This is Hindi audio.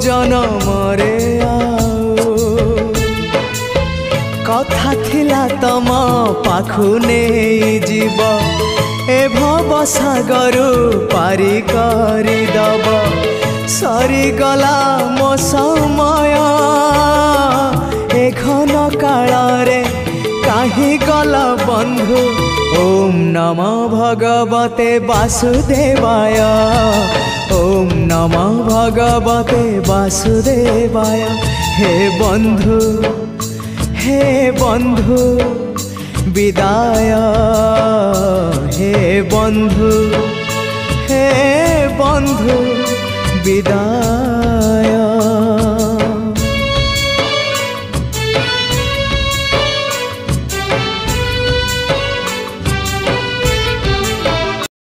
जनमरे कथा थिला तम पाखु नहीं जीव ए भव सागर पारी करी दब सरीगला मो समय ए घन काल रे काहे गला बंधु। ओम नमो भगवते वासुदेवाय ओम नमो भगवते वासुदेवाय। हे बंधु विदाय हे बंधु विदाय।